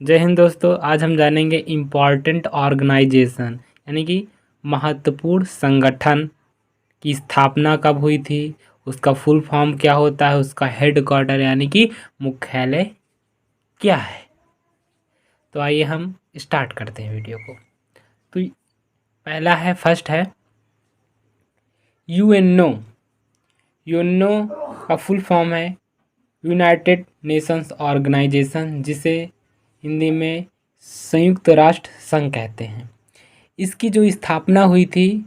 जय हिंद दोस्तों। आज हम जानेंगे इम्पॉर्टेंट ऑर्गेनाइजेशन यानी कि महत्वपूर्ण संगठन की स्थापना कब हुई थी, उसका फुल फॉर्म क्या होता है, उसका हेड क्वार्टर यानी कि मुख्यालय क्या है। तो आइए हम स्टार्ट करते हैं वीडियो को। तो पहला है, फर्स्ट है यूएनओ। यूएनओ का फुल फॉर्म है यूनाइटेड नेशंस ऑर्गेनाइजेशन, जिसे हिंदी में संयुक्त राष्ट्र संघ कहते हैं। इसकी जो स्थापना हुई थी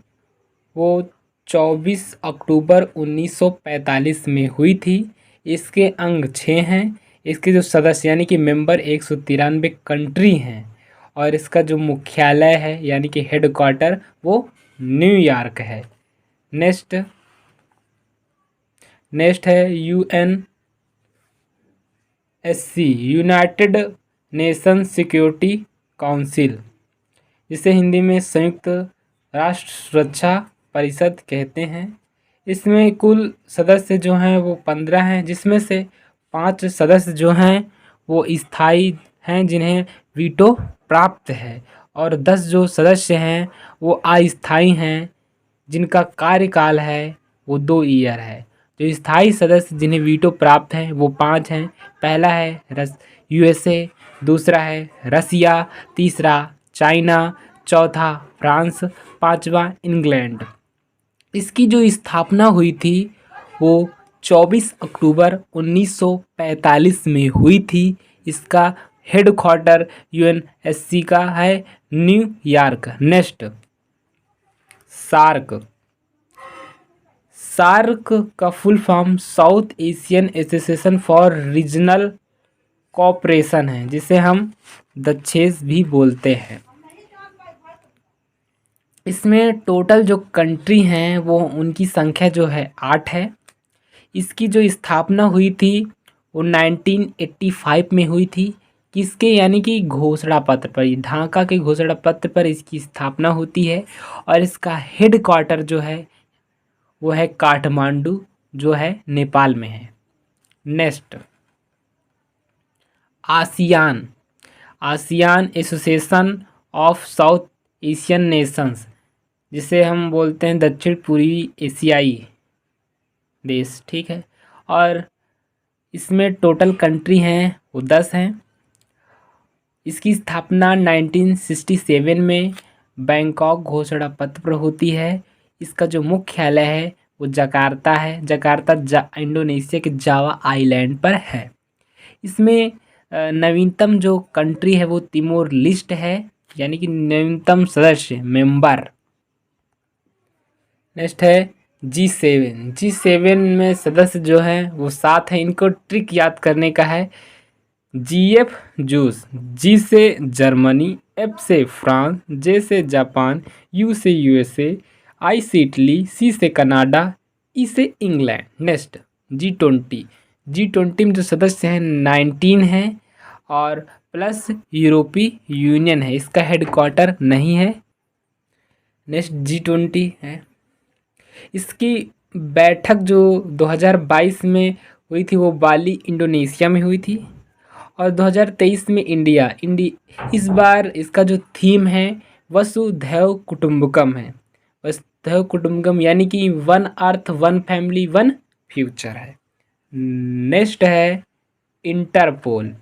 वो 24 अक्टूबर 1945 में हुई थी। इसके अंग 6 हैं। इसके जो सदस्य यानी कि मेंबर 193 कंट्री हैं, और इसका जो मुख्यालय है यानी कि हेड क्वार्टर वो न्यूयॉर्क है। नेक्स्ट नेक्स्ट है UNSC, United nation security council, जिसे हिंदी में संयुक्त राष्ट्र सुरक्षा परिषद कहते हैं। इसमें कुल सदस्य जो हैं वो 15 हैं, जिसमें से 5 सदस्य जो हैं वो स्थायी हैं जिन्हें वीटो प्राप्त है, और 10 जो सदस्य हैं वो अस्थायी हैं जिनका कार्यकाल है वो 2 ईयर है। जो स्थायी सदस्य जिन्हें वीटो प्राप्त है वो 5 हैं। पहला है यूएसए, दूसरा है रसिया, तीसरा चाइना, चौथा फ्रांस, पांचवा इंग्लैंड। इसकी जो स्थापना हुई थी वो 24 अक्टूबर 1945 में हुई थी। इसका हेड क्वार्टर यूएनएससी का है न्यूयॉर्क। Next, SAARC. सार्क का full form South Asian association for regional cooperation है, जिसे हम दक्षेस भी बोलते हैं। इसमें टोटल जो कंट्री हैं वो उनकी संख्या जो है 8 है। इसकी जो स्थापना हुई थी वो 1985 में हुई थी। किसके यानी कि घोषणा पत्र पर, ढाका के घोषणा पत्र पर इसकी स्थापना होती है, और इसका हेड क्वार्टर जो है वो है काठमांडू, जो है नेपाल में है। Next, ASEAN. ASEAN association of south Asian Nations, जिसे हम बोलते हैं दक्षिण पूर्वी एशियाई देश, ठीक है। और इसमें टोटल कंट्री हैं वो 10 हैं। इसकी स्थापना 1967 में बैंकॉक घोषणा पत्र पर होती है। इसका जो मुख्यालय है वो जकार्ता है। जकार्ता इंडोनेशिया के जावा आइलैंड पर है। इसमें नवीनतम जो कंट्री है वो तिमोर लिस्ट है, यानी कि नवीनतम सदस्य मेंबर। नेक्स्ट है G7। G7 में सदस्य जो हैं वो 7 हैं। इनको ट्रिक याद करने का है। GF जूस, G से जर्मनी, F से फ्रांस, J से जापान, U से यूएसए, I से इटली, C से कनाडा, E से इंग्लैंड। नेक्स्ट, G20 में जो सदस्य हैं 19 हैं, और प्लस यूरोपीय यूनियन है। इसका हेड क्वार्टर नहीं है। नेक्स्ट G20 है। इसकी बैठक जो 2022 में हुई थी वो बाली इंडोनेशिया में हुई थी, और 2023 में इस बार इसका जो थीम है वसुधैव कुटुंबकम है। वसुधैव कुटुंबकम यानी कि one earth, one family, one future है। नेक्स्ट है इंटरपोल।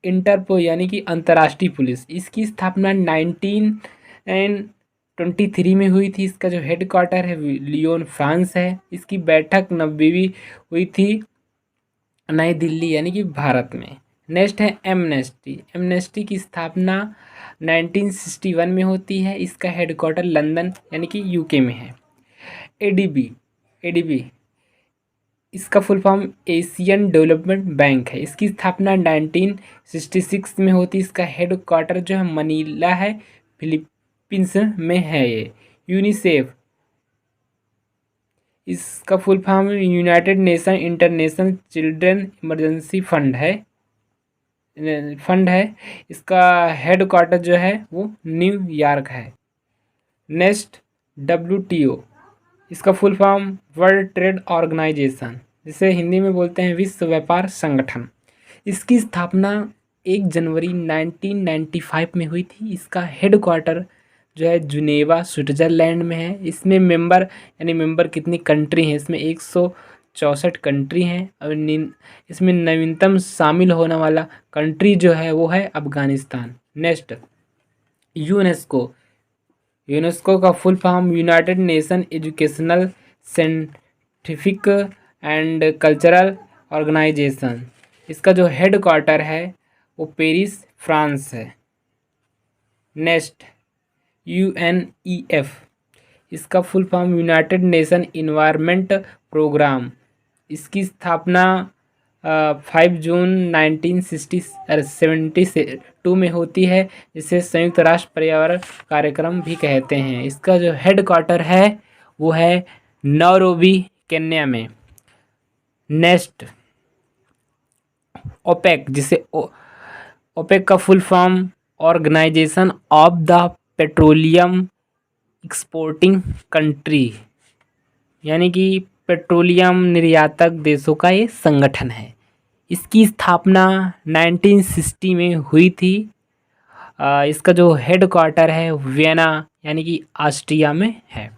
इंटरपोल यानी कि अंतर्राष्ट्रीय पुलिस। इसकी स्थापना 1923 में हुई थी। इसका जो हेड क्वार्टर है लियोन फ्रांस है। इसकी बैठक 90वीं हुई थी नई दिल्ली यानी कि भारत में। नेक्स्ट है एमनेस्टी। एमनेस्टी की स्थापना 1961 में होती है। इसका हेड क्वार्टर लंदन यानी कि यूके में है। एडीबी इसका full form Asian development bank है। इसकी स्थापना 1966 में होती है। इसका हेड क्वार्टर जो है मनीला है, फिलीपींस में है ये। यूनिसेफ, इसका full form United nation international children emergency fund है। इसका हेड क्वार्टर जो है वो न्यूयॉर्क है। Next, WTO। इसका full form world trade organisation, जिसे हिंदी में बोलते हैं विश्व व्यापार संगठन। इसकी स्थापना 1 जनवरी 1995 में हुई थी। इसका हेडक्वार्टर जो है जुनेवा स्विट्ज़रलैंड में है। इसमें मेंबर यानी मेंबर कितनी कंट्री हैं, इसमें 164 कंट्री हैं और इसमें नवीनतम शामिल होने वाला कंट्री जो है वो है अफ़गानिस्तान। Next, UNESCO. यूनेस्को का full form United Nation educational, scientific and cultural organisation. इसका जो हेडक्वार्टर है वो पेरिस, फ्रांस है। Next, UNEF। इसका full form United Nation environment programme. इसकी स्थापना 5 जून 1972 में होती है, जिसे संयुक्त राष्ट्र पर्यावरण कार्यक्रम भी कहते हैं। इसका जो हेडक्वार्टर है वो है नैरोबी, केन्या में। नेक्स्ट, ओपेक, जिसे ओपेक का full form Organization of the Petroleum Exporting country, यानी कि पेट्रोलियम निर्यातक देशों का ये संगठन है। इसकी स्थापना 1960 में हुई थी। इसका जो हेडक्वार्टर है वियना यानी कि ऑस्ट्रिया में है।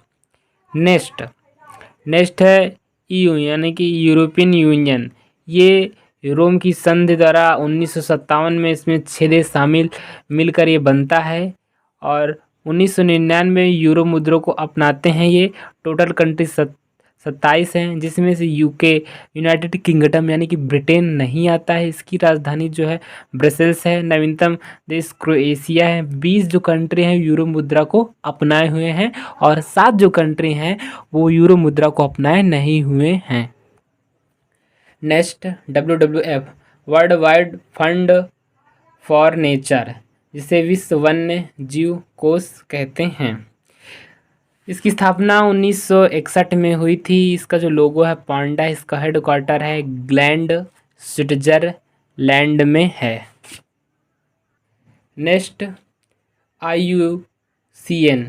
नेक्स्ट है EU यानी कि यूरोपियन यूनियन। ये रोम की संधि द्वारा 1957 में इसमें 6 देश शामिल मिलकर ये बनता है और 1999 यूरो मुद्रा को अपनाते हैं। ये टोटल कंट्री 27 हैं, जिसमें से UK यूनाइटेड किंगडम यानी कि ब्रिटेन नहीं आता है। इसकी राजधानी जो है ब्रसेल्स है। नवीनतम देश क्रोएशिया है। 20 जो कंट्री हैं यूरो मुद्रा को अपनाए हुए हैं और 7 जो कंट्री हैं वो यूरो मुद्रा को अपनाए नहीं हुए हैं। Next, WWF, world wide fund for nature, जिसे विश्व वन्य जीव कोष कहते हैं। इसकी स्थापना 1961 में हुई थी। इसका जो लोगो है पांडा। इसका हेडक्वार्टर है ग्लैंड, स्विट्जरलैंड में है। Next, IUCN।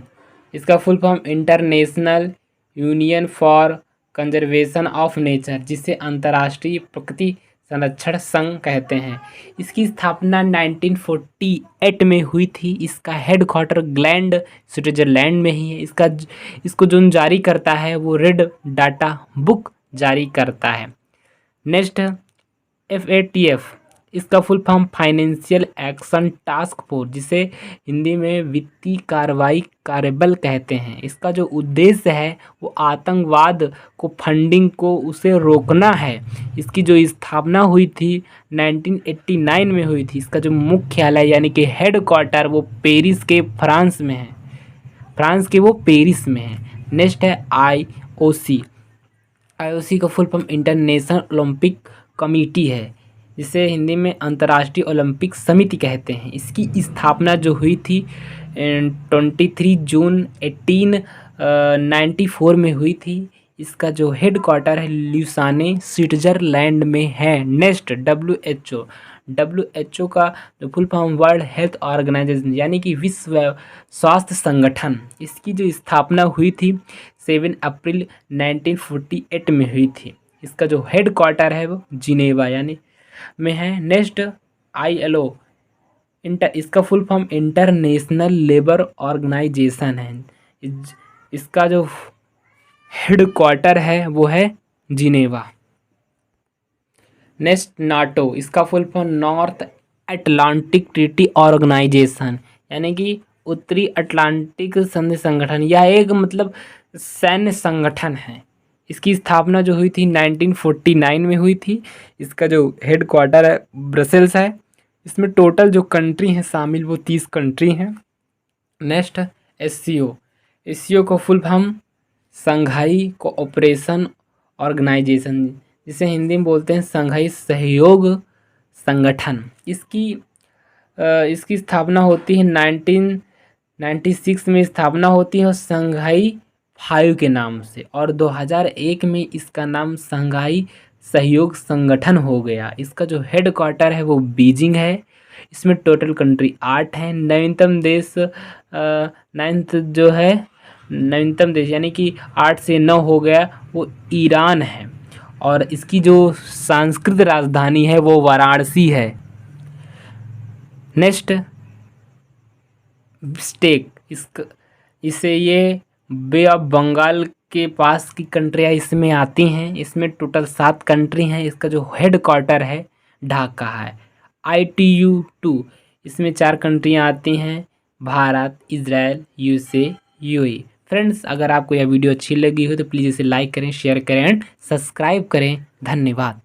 इसका full form international union for conservation of nature, जिसे अंतर्राष्ट्रीय प्रकृति संरक्षण संघ कहते हैं। इसकी स्थापना 1948 में हुई थी। इसका हेडक्वार्टर ग्लैंड, स्विट्जरलैंड में ही है। इसको जो जारी करता है वो रेड डाटा बुक जारी करता है। Next, FATF। इसका full form financial action task force, जिसे हिंदी में वित्तीय कार्रवाई कार्यबल कहते हैं। इसका जो उद्देश्य है वो आतंकवाद को फंडिंग को उसे रोकना है। इसकी जो स्थापना हुई थी 1989 में हुई थी। इसका जो मुख्यालय यानी कि हेडक्वार्टर वो पेरिस के फ्रांस में है। फ्रांस के वो पेरिस में है। नेक्स्ट है IOC। IOC का full form international Olympic committee है, जिसे हिंदी में अंतर्राष्ट्रीय ओलंपिक समिति कहते हैं। इसकी स्थापना जो हुई थी 23 जून 1894 में हुई थी। इसका जो हेडक्वार्टर है ल्यूसाने, स्विट्जरलैंड में है। नेक्स्ट, WHO का जो full form World Health Organization यानी कि विश्व स्वास्थ्य संगठन। इसकी जो स्थापना हुई थी 7 अप्रैल 1948 में हुई थी। इसका जो हेडक्वार्टर है वो जिनेवा यानी में है। Next, ILO। इसका full form International Labour Organization है। इसका जो हेडक्वार्टर है वो है जिनेवा। Next, NATO। इसका full form North Atlantic Treaty Organization, यानी कि उत्तरी अटलांटिक संधि संगठन। यह एक मतलब सैन्य संगठन है। इसकी स्थापना जो हुई थी 1949 में हुई थी। इसका जो हेडक्वार्टर है ब्रसेल्स है। इसमें टोटल जो कंट्री हैं शामिल वो 30 कंट्री हैं। नेक्स्ट, SCO को फुल फॉर्म संघाई कोऑपरेशन ऑर्गेनाइजेशन, जिसे हिंदी में बोलते हैं संघाई सहयोग संगठन। इसकी स्थापना होती है 1996 में स्थापना होती है और संघाई 5 के नाम से, और 2001 में इसका नाम संघाई सहयोग संगठन हो गया। इसका जो हेडक्वार्टर है वो बीजिंग है। इसमें टोटल कंट्री 8 हैं। नवीनतम देश यानी कि 8 से 9 हो गया वो ईरान है, और इसकी जो संस्कृत राजधानी है वो वाराणसी है। नेक्स्ट स्टेक, इसे ये बे ऑफ बंगाल के पास की कंट्रियाँ इसमें आती हैं। इसमें टोटल 7 कंट्री हैं। इसका जो हेड क्वार्टर है ढाका है। ITU-2, इसमें 4 कंट्रियाँ आती हैं, Bharat, Israel, USA, UAE। Friends, अगर आपको यह वीडियो अच्छी लगी हो तो प्लीज़ इसे लाइक करें, शेयर करें एंड सब्सक्राइब करें। धन्यवाद।